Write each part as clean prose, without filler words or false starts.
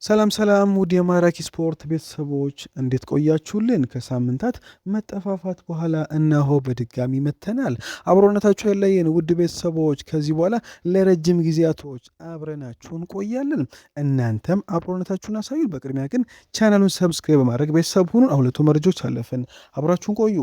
ሰላም ውድ የማራኪ ስፖርት ቤተሰቦች እንዴት ቆያችሁልን? ከሳምንታት መጠፋፋት በኋላ እነሆ በድጋሚ መተናል። አብሮነታችሁ ያለየን ውድ ቤተሰቦች ከዚህ በኋላ ለረጅም ጊዜያቶች አብረናችሁ እንቆያለን። እናንተም አብሮነታችሁን አሳዩን። በቅድሚያ ግን ቻናሉን ሰብስክራይብ በማድረግ ቤተሰብ ሁኑን። ሁለቱ መረጃዎች አለፍን፣ አብራችሁን ቆዩ።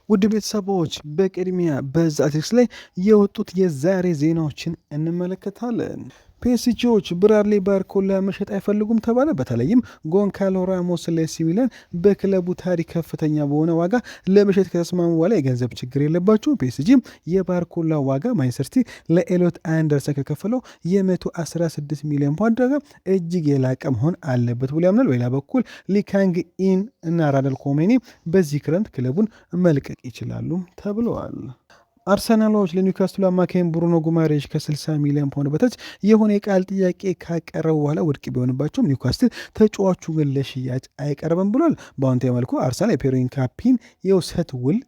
ውድ ቤተሰቦች በቅድሚያ በዛ አትሌቲክስ ላይ የወጡት የዛሬ ዜናዎችን እንመለከታለን። ፒኤስጂዎች ብራድሊ ባርኮላ መሸጥ አይፈልጉም ተባለ። በተለይም ጎንካሎ ራሞስ ለኤሲ ሚላን በክለቡ ታሪክ ከፍተኛ በሆነ ዋጋ ለመሸጥ ከተስማሙ በኋላ የገንዘብ ችግር የለባቸው። ፒኤስጂ የባርኮላ ዋጋ ማንቸስተር ሲቲ ለኤሎት አንደርሰን ከከፈለው የ116 ሚሊዮን ፓውንድ ዋጋ እጅግ የላቀ መሆን አለበት ብሎ ያምናል። በሌላ በኩል ሊካንግ ኢን እና ራዳል ኮሜኒ በዚህ ክረምት ክለቡን መልቀቅ ይችላሉ ተብለዋል። አርሰናሎች ለኒውካስትሉ አማካኝ ብሩኖ ጉማሬሽ ከ60 ሚሊዮን ፓውንድ በታች የሆነ የቃል ጥያቄ ካቀረቡ በኋላ ውድቅ ቢሆንባቸውም ኒውካስትል ተጫዋቹ ግን ለሽያጭ አይቀርብም ብሏል። በአዎንታዊ መልኩ አርሰናል የፔሪን ካፒን የውሰት ውል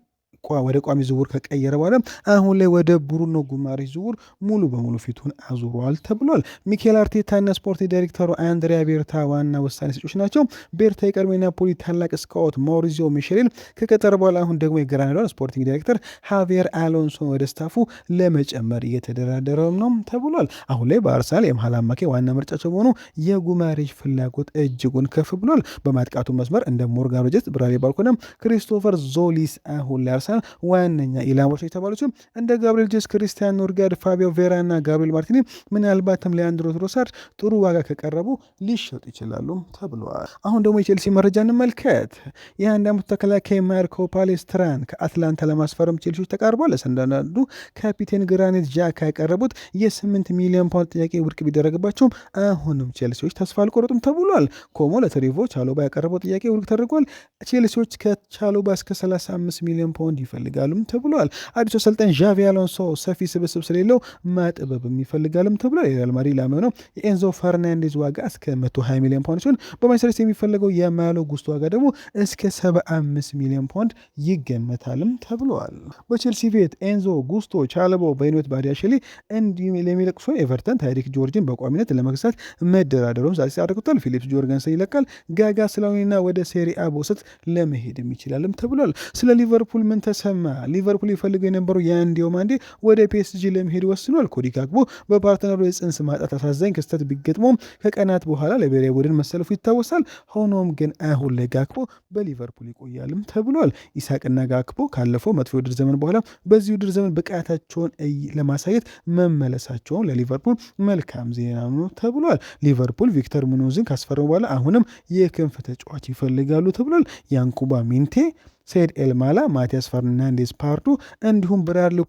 ወደ ቋሚ ዝውውር ከቀየረ በኋላ አሁን ላይ ወደ ብሩኖ ጉማሬሽ ዝውውር ሙሉ በሙሉ ፊቱን አዙሯል ተብሏል። ሚኬል አርቴታና ስፖርት ዳይሬክተሩ አንድሪያ ቤርታ ዋና ውሳኔ ሰጪዎች ናቸው። ቤርታ የቀድሞ የናፖሊ ታላቅ ስካውት ማውሪዚዮ ሚሼልን ከቀጠረ በኋላ አሁን ደግሞ የግራናዳውን ስፖርቲንግ ዳይሬክተር ሃቪየር አሎንሶን ወደ ስታፉ ለመጨመር እየተደራደረም ነው ተብሏል። አሁን ላይ በአርሰናል የመሃል አማካይ ዋና ምርጫቸው በሆኑ የጉማሬሽ ፍላጎት እጅጉን ከፍ ብሏል። በማጥቃቱ መስመር እንደ ሞርጋን ሮጀርስ፣ ብራድሊ ባርኮላ፣ ክሪስቶፈር ዞሊስ አሁን ላይ ዋነኛ ኢላማዎች የተባሉ ሲሆን እንደ ጋብሪኤል ጄስ፣ ክሪስቲያን ኖርጋርድ፣ ፋቢዮ ቬራ እና ጋብሪኤል ማርቲኒ ምናልባትም ሊያንድሮ ትሮሳርድ ጥሩ ዋጋ ከቀረቡ ሊሸጡ ይችላሉ ተብለዋል። አሁን ደግሞ የቼልሲ መረጃ እንመልከት። የአንድ ዓመቱ ተከላካይ ማርኮ ፓሌስትራን ከአትላንታ ለማስፈረም ቼልሲዎች ተቃርቧል። ለሰንዳርዱ ካፒቴን ግራኒት ዣካ ያቀረቡት የ8 ሚሊዮን ፓውንድ ጥያቄ ውድቅ ቢደረግባቸውም አሁንም ቼልሲዎች ተስፋ አልቆረጡም ተብሏል። ኮሞ ለትሪቮ ቻሎባ ያቀረበው ጥያቄ ውድቅ ተደርጓል። ቼልሲዎች ከቻሎባ እስከ 35 ሚሊዮን ፓውንድ ይፈልጋሉም ተብሏል። አዲሱ አሰልጣኝ ዣቪ አሎንሶ ሰፊ ስብስብ ስለሌለው ማጥበብም ይፈልጋሉም ተብሏል። የሪያል ማድሪድ ኢላማ ነው የኤንዞ ፈርናንዴዝ ዋጋ እስከ 120 ሚሊዮን ፓውንድ ሲሆን በማንቸስተር ሲቲ የሚፈለገው የማሎ ጉስቶ ዋጋ ደግሞ እስከ 75 ሚሊዮን ፓውንድ ይገመታልም ተብሏል። በቼልሲ ቤት ኤንዞ ጉስቶ፣ ቻለቦ፣ በይኖት ባዲያሽሊ እንዲሁም ለሚለቅሶ ኤቨርተን ታሪክ ጆርጅን በቋሚነት ለመግዛት መደራደሩም ዛሬ አድርጎታል። ፊሊፕስ ጆርገንሰን ይለቃል። ጋጋ ስላዊና ወደ ሴሪአ በውሰት ለመሄድም ይችላልም ተብሏል። ስለ ሊቨርፑል ምን ተሰማ? ሊቨርፑል ይፈልገው የነበረው የአንዲዮ ማንዴ ወደ ፒኤስጂ ለመሄድ ወስኗል። ኮዲ ጋክፖ በፓርትነሩ የጽንስ ማጣት አሳዛኝ ክስተት ቢገጥሞም ከቀናት በኋላ ለብሔራዊ ቡድን መሰለፉ ይታወሳል። ሆኖም ግን አሁን ላይ ጋክፖ በሊቨርፑል ይቆያልም ተብሏል። ኢሳቅና ጋክፖ ካለፈው መጥፎ ውድድር ዘመን በኋላ በዚህ ውድድር ዘመን ብቃታቸውን ለማሳየት መመለሳቸውን ለሊቨርፑል መልካም ዜና ነው ተብሏል። ሊቨርፑል ቪክተር ሙኖዝን ካስፈረሙ በኋላ አሁንም የክንፍ ተጫዋች ይፈልጋሉ ተብሏል። ያንኩባ ሚንቴ፣ ሴድ ኤልማላ፣ ማቲያስ ፈርናንዴስ ፓርዱ እንዲሁም ብራድሊ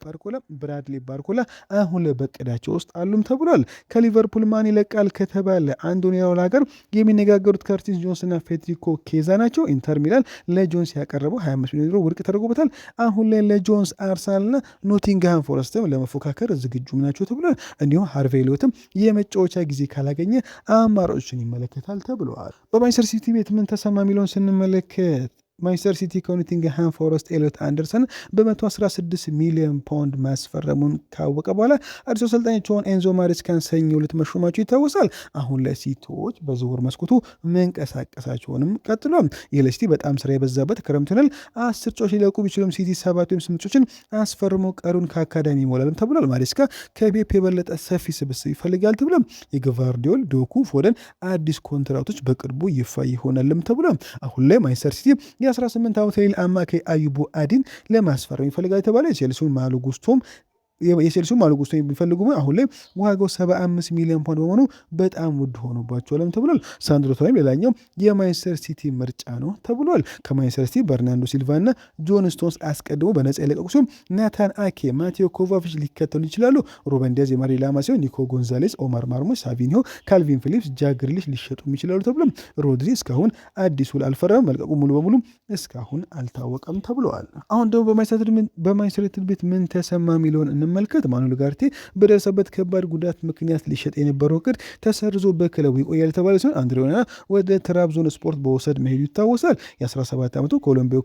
ባርኮላ አሁን በቅዳቸው ውስጥ አሉም ተብሏል። ከሊቨርፑል ማን ይለቃል ከተባለ አንቶኒ ራውላ ጋር የሚነጋገሩት ከርቲስ ጆንስ እና ፌዴሪኮ ኬዛ ናቸው። ኢንተር ሚላን ለጆንስ ያቀረበው 25 ሚሊዮን ዩሮ ውድቅ ተደርጎበታል። አሁን ላይ ለጆንስ አርሰናልና ኖቲንግሃም ፎረስትም ለመፎካከር ዝግጁም ናቸው ተብሏል። እንዲሁም ሃርቬ ኤሊዮትም የመጫወቻ ጊዜ ካላገኘ አማራጮችን ይመለከታል ተብለዋል። በማንቸስተር ሲቲ ቤት ምን ተሰማ የሚለውን ስንመለከት ማንቸስተር ሲቲ ከኖቲንግሃም ፎረስት ኤሊዮት አንደርሰን በ116 ሚሊዮን ፓውንድ ማስፈረሙን ካወቀ በኋላ አዲሱ አሰልጣኛቸውን ኤንዞ ማሬስካን ሰኞ ዕለት መሾማቸው ይታወሳል። አሁን ላይ ሲቲዎች በዝውውር መስኮቱ መንቀሳቀሳቸውንም ቀጥሏል። የለሲቲ በጣም ስራ የበዛበት ክረምትንል 10 ጮች ሊለቁ ቢችሉም ሲቲ 7 ወይም 8 ጮችን አስፈርሞ ቀሩን ከአካዳሚ ይሞላልም ተብሏል። ማሬስካ ከቤፕ የበለጠ ሰፊ ስብስብ ይፈልጋል ተብሏል። የግቫርዲዮል፣ ዶኩ፣ ፎደን አዲስ ኮንትራቶች በቅርቡ ይፋ ይሆናልም ተብሏል። አሁን ላይ ማንቸስተር ሲቲ የ18 ዓመት ሌል አማካይ አዩቡ አዲን ለማስፈረም ይፈልጋል የተባለ የቼልሲውን ማሉ ጉስቶም የሚፈልጉ አሁን ላይ ዋጋው 75 ሚሊዮን ፓውንድ በመሆኑ በጣም ውድ ሆኖባቸዋል ተብሏል። ሳንድሮ ቶናሊ ሌላኛው የማንቸስተር ሲቲ ምርጫ ነው ተብሏል። ከማንቸስተር ሲቲ በርናንዶ ሲልቫ እና ጆን ስቶንስ አስቀድሞ በነጻ የለቀቁ ሲሆን ናታን አኬ፣ ማቴዮ ኮቫች ሊከተሉ ይችላሉ። ሩበን ዲያዝ የማድሪድ ኢላማ ሲሆን ኒኮ ጎንዛሌስ፣ ኦማር ማርሞሽ፣ ሳቪኒሆ፣ ካልቪን ፊሊፕስ፣ ጃክ ግሪሊሽ ሊሸጡ ይችላሉ ተብሏል። ሮድሪ እስካሁን አዲስ ውል አልፈረመም። መልቀቁ ሙሉ በሙሉ እስካሁን አልታወቀም ተብለዋል። አሁን ደግሞ በማንቸስተር ዩናይትድ ቤት ምን ተሰማ የሚለውን መልከት ማኑኤል ጋርቴ በደረሰበት ከባድ ጉዳት ምክንያት ሊሸጥ የነበረው እቅድ ተሰርዞ በክለቡ ይቆያል የተባለ ሲሆን አንድሬ ኦናና ወደ ትራብዞን ስፖርት በወሰድ መሄዱ ይታወሳል። የ17 ዓመቱ ኮሎምቢያው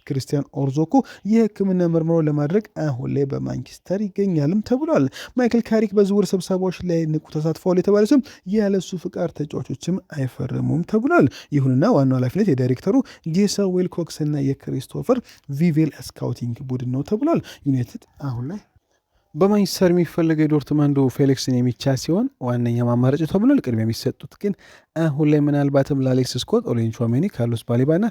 ክርስቲያን ኦርዞኮ የሕክምና ምርመራ ለማድረግ አሁን ላይ በማንቸስተር ይገኛልም ተብሏል። ማይክል ካሪክ በዝውውር ስብሰባዎች ላይ ንቁ ተሳትፈዋል የተባለ ሲሆን ያለሱ ፍቃድ ተጫዋቾችም አይፈርሙም ተብሏል። ይሁንና ዋናው ኃላፊነት የዳይሬክተሩ ጄሳ ዌልኮክስ እና የክሪስቶፈር ቪቬል ስካውቲንግ ቡድን ነው ተብሏል። ዩናይትድ አሁን ላይ በማንቸስተር የሚፈለገው የዶርትመንዱ ፌሊክስን የሚቻ ሲሆን ዋነኛ ማማረጭ ተብሏል። ቅድሚያ የሚሰጡት ግን አሁን ላይ ምናልባትም ለአሌክስ ስኮት፣ ኦሌን ቹዋሜኒ፣ ካርሎስ ባሊባና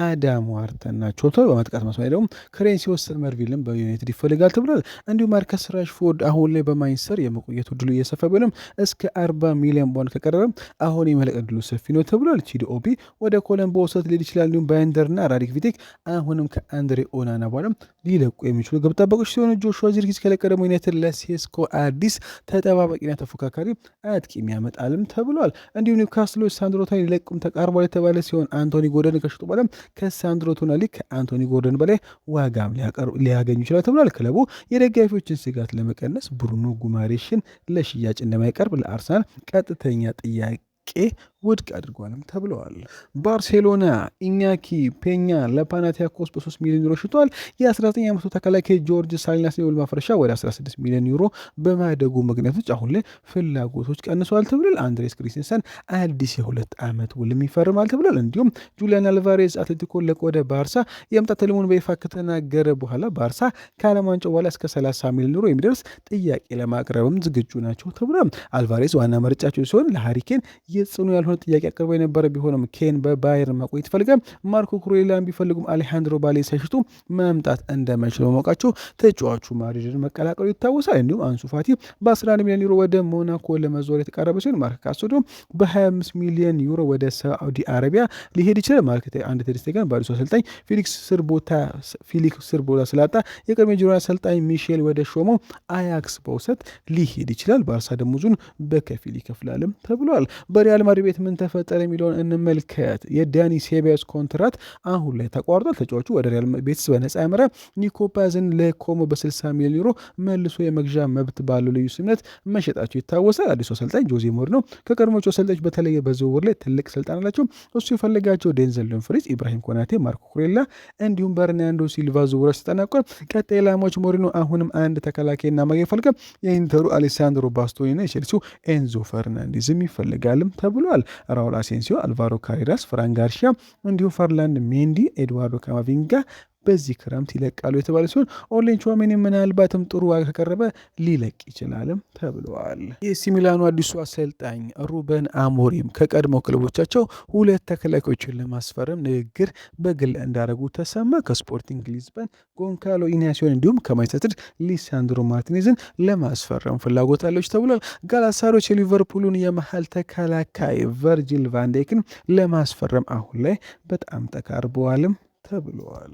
አዳም ዋርተን ናቸው ተብሏል። በማጥቃት መስመር ደግሞ ክሬንሲዮስ መርቪልም በዩናይትድ ይፈልጋል ተብሏል። እንዲሁም ማርከስ ራሽፎርድ አሁን ላይ በማንቸስተር የመቆየቱ ዕድሉ እየሰፋ ቢሆንም እስከ 40 ሚሊዮን ፓውንድ ከቀረበም አሁን የመለቀቅ ዕድሉ ሰፊ ነው ተብሏል። ቺዲ ኦቢ ወደ ኮለምቦ ውሰት ሊሄድ ይችላል። እንዲሁም ባይንደርና ራዲክ ቪቴክ አሁንም ከአንድሬ ኦናና በኋላም ሊለቁ የሚችሉ ግብ ጠባቆች ሲሆኑ ጆሹዋ ዚርክዚ ከለቀ ደግሞ ዩናይትድ ለሴስኮ አዲስ ተጠባባቂና ተፎካካሪ አጥቂ የሚያመጣልም ተብሏል። እንዲሁም ኒውካስሎች ሳንድሮ ቶናሊ ሊለቁም ተቃርቧል የተባለ ሲሆን አንቶኒ ጎርደን ከሽጡ በኋላ ከሳንድሮ ቶናሊ ከአንቶኒ ጎርደን በላይ ዋጋም ሊያገኙ ይችላል ተብሏል። ክለቡ የደጋፊዎችን ስጋት ለመቀነስ ብሩኖ ጉማሬሽን ለሽያጭ እንደማይቀርብ ለአርሰናል ቀጥተኛ ጥያቄ ውድቅ አድርጓልም ተብለዋል። ባርሴሎና ኢኛኪ ፔኛ ለፓናቲያኮስ በ3 ሚሊዮን ዩሮ ሽጧል። የ19 ዓመቱ ተከላካይ ጆርጅ ሳሊናስ የውል ማፍረሻ ወደ 16 ሚሊዮን ዩሮ በማደጉ ምክንያቶች አሁን ላይ ፍላጎቶች ቀንሰዋል ተብሏል። አንድሬስ ክሪስቴንሰን አዲስ የ2 ዓመት ውልም ይፈርማል ተብሏል። እንዲሁም ጁሊያን አልቫሬዝ አትሌቲኮ ለቆ ወደ ባርሳ የመምጣት ህልሙን በይፋ ከተናገረ በኋላ ባርሳ ከዓለም ዋንጫው በኋላ እስከ 30 ሚሊዮን ዩሮ የሚደርስ ጥያቄ ለማቅረብም ዝግጁ ናቸው ተብሏል። አልቫሬዝ ዋና መርጫቸው ሲሆን ለሃሪኬን የጽኑ ያልሆነ ጥያቄ አቅርበው የነበረ ቢሆንም ኬን በባየር መቆየት ይፈልጋል። ማርኮ ኩሬላን ቢፈልጉም አሌሃንድሮ ባሌ ሳይሽጡ መምጣት እንደማይችሉ በማወቃቸው ተጫዋቹ ማድሪድን መቀላቀሉ ይታወሳል። እንዲሁም አንሱ ፋቲ በ11 ሚሊዮን ዩሮ ወደ ሞናኮ ለመዞር የተቃረበ ሲሆን ማርክ ካስቶዶ በ25 ሚሊዮን ዩሮ ወደ ሳዑዲ አረቢያ ሊሄድ ይችላል። ማርክ አንድ ተደስተጋን በአዲሱ አሰልጣኝ ፊሊክስ ስር ቦታ ስላጣ የቀድሞ ጅሮና አሰልጣኝ ሚሼል ወደ ሾመው አያክስ በውሰት ሊሄድ ይችላል። ባርሳ ደሞዙን በከፊል ይከፍላልም ተብሏል። በሪያል ማድሪድ ቤት ምን ተፈጠረ የሚለውን እንመልከት። የዳኒ ሴባዮስ ኮንትራት አሁን ላይ ተቋርጧል። ተጫዋቹ ወደ ሪያል ቤቲስ በነጻ ያመራ ኒኮ ፓዝን ለኮሞ በ60 ሚሊዮን ዩሮ መልሶ የመግዣ መብት ባለው ልዩ ስምነት መሸጣቸው ይታወሳል። አዲሱ አሰልጣኝ ጆዜ ሞሪኖ ከቀድሞቹ አሰልጣኞች በተለየ በዝውውር ላይ ትልቅ ስልጣን አላቸው። እሱ የፈለጋቸው ዴንዘል ዶንፍሪዝ፣ ኢብራሂም ኮናቴ፣ ማርኮ ኩሬላ እንዲሁም በርናንዶ ሲልቫ ዝውውሮች ተጠናቋል። ቀጣይ ኢላማዎች ሞሪኖ አሁንም አንድ ተከላካይና ማግኘት ይፈልጋል። የኢንተሩ አሌሳንድሮ ባስቶኒና የቼልሲው ኤንዞ ፈርናንዴዝም ይፈልጋልም ተብሏል። ራውል አሴንሲዮ፣ አልቫሮ ካሬራስ፣ ፍራን ጋርሺያ እንዲሁም ፈርላንድ ሜንዲ፣ ኤድዋርዶ ካማቪንጋ በዚህ ክረምት ይለቃሉ የተባለ ሲሆን ኦሌን ቹዋሜኒ ምናልባትም ጥሩ ዋጋ ከቀረበ ሊለቅ ይችላልም ተብለዋል። የኤሲ ሚላኑ አዲሱ አሰልጣኝ ሩበን አሞሪም ከቀድሞ ክለቦቻቸው 2 ተከላካዮችን ለማስፈረም ንግግር በግል እንዳደረጉ ተሰማ። ከስፖርቲንግ ሊዝበን ጎንካሎ ኢናሲዮን እንዲሁም ከማንቸስተር ሊሳንድሮ ማርቲኔዝን ለማስፈረም ፍላጎት አለች ተብሏል። ጋላሳሮች የሊቨርፑሉን የመሃል ተከላካይ ቨርጂል ቫንዳይክን ለማስፈረም አሁን ላይ በጣም ተቃርበዋልም ተብለዋል።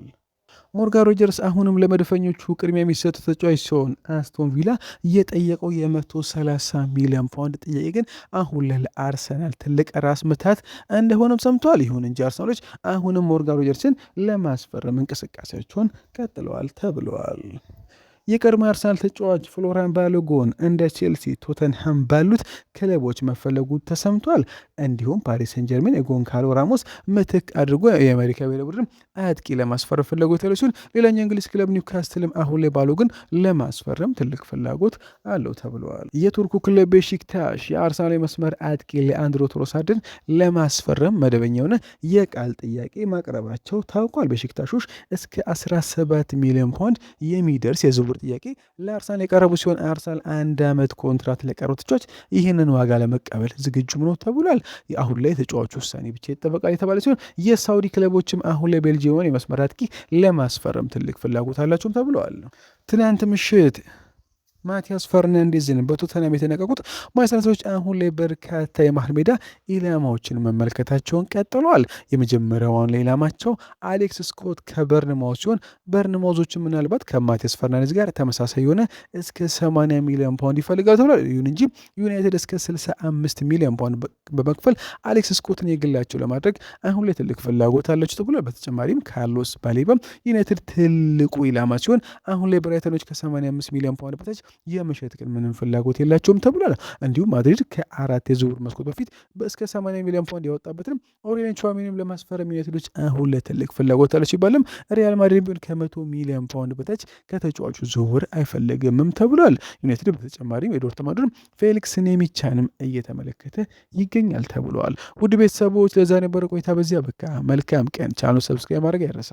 ሞርጋን ሮጀርስ አሁንም ለመድፈኞቹ ቅድሚያ የሚሰጡ ተጫዋች ሲሆን አስቶን ቪላ የጠየቀው የ130 ሚሊዮን ፓውንድ ጥያቄ ግን አሁን ላይ ለአርሰናል ትልቅ ራስ ምታት እንደሆነም ሰምተዋል። ይሁን እንጂ አርሰናሎች አሁንም ሞርጋን ሮጀርስን ለማስፈረም እንቅስቃሴያቸውን ቀጥለዋል ተብለዋል። የቀድሞ አርሰናል ተጫዋች ፍሎሪያን ባሎጎን እንደ ቼልሲ፣ ቶተንሃም ባሉት ክለቦች መፈለጉ ተሰምቷል። እንዲሁም ፓሪስ ሰን ጀርሜን የጎንካሎ ራሞስ ምትክ አድርጎ የአሜሪካ ብሔራዊ ቡድን አጥቂ ለማስፈረም ፍላጎት ያለው ሲሆን ሌላኛው እንግሊዝ ክለብ ኒውካስትልም አሁን ላይ ባሎግን ለማስፈረም ትልቅ ፍላጎት አለው ተብለዋል። የቱርኩ ክለብ ቤሺክታሽ የአርሰናል መስመር አጥቂ ሊአንድሮ ትሮሳርድን ለማስፈረም መደበኛ የሆነ የቃል ጥያቄ ማቅረባቸው ታውቋል። ቤሺክታሾች እስከ 17 ሚሊዮን ፓውንድ የሚደርስ የዝውውር ጥያቄ ለአርሰናል የቀረቡ ሲሆን አርሰናል 1 ዓመት ኮንትራት ለቀረቡ ተጫዋች ይህንን ዋጋ ለመቀበል ዝግጁም ነው ተብሏል። አሁን ላይ ተጫዋቹ ውሳኔ ብቻ ይጠበቃል የተባለ ሲሆን የሳውዲ ክለቦችም አሁን ላይ ቤልጂየምን የመስመር አጥቂ ለማስፈረም ትልቅ ፍላጎት አላቸውም ተብለዋል። ትናንት ምሽት ማቲያስ ፈርናንዴዝን በቶተንሃም የተነቀቁት ማንቸስተሮች አሁን ላይ በርካታ የመሃል ሜዳ ኢላማዎችን መመልከታቸውን ቀጥለዋል። የመጀመሪያውን ኢላማቸው አሌክስ ስኮት ከበርንማውዝ ሲሆን በርንማውዞችን ምናልባት ከማቲያስ ፈርናንዴዝ ጋር ተመሳሳይ የሆነ እስከ 80 ሚሊዮን ፓውንድ ይፈልጋል ተብሏል። ይሁን እንጂ ዩናይትድ እስከ 65 ሚሊዮን ፓውንድ በመክፈል አሌክስ ስኮትን የግላቸው ለማድረግ አሁን ላይ ትልቅ ፍላጎት አላቸው ተብሏል። በተጨማሪም ካርሎስ ባሌባ ዩናይትድ ትልቁ ኢላማ ሲሆን አሁን ላይ ብራይተኖች ከ85 ሚሊዮን ፓውንድ በታች የመሸጥ ግን ምንም ፍላጎት የላቸውም ተብሏል። እንዲሁም ማድሪድ ከ4 የዝውውር መስኮት በፊት እስከ 80 ሚሊዮን ፓውንድ ያወጣበትንም ኦሬሊያን ቹዋሜኒም ለማስፈረም ዩናይትዶች አሁን ለትልቅ ፍላጎት አለ ሲባልም ሪያል ማድሪድ ቢሆን ከ100 ሚሊዮን ፓውንድ በታች ከተጫዋቹ ዝውውር አይፈልግምም ተብሏል። ዩናይትድ በተጨማሪም የዶርትማንዱን ፌሊክስ ኔሚቻንም እየተመለከተ ይገኛል ተብሏል። ውድ ቤተሰቦች ለዛ ነበረ ቆይታ በዚያ በቃ መልካም ቀን። ቻናሉን ሰብስክራይብ ማድረግ አይረሳ።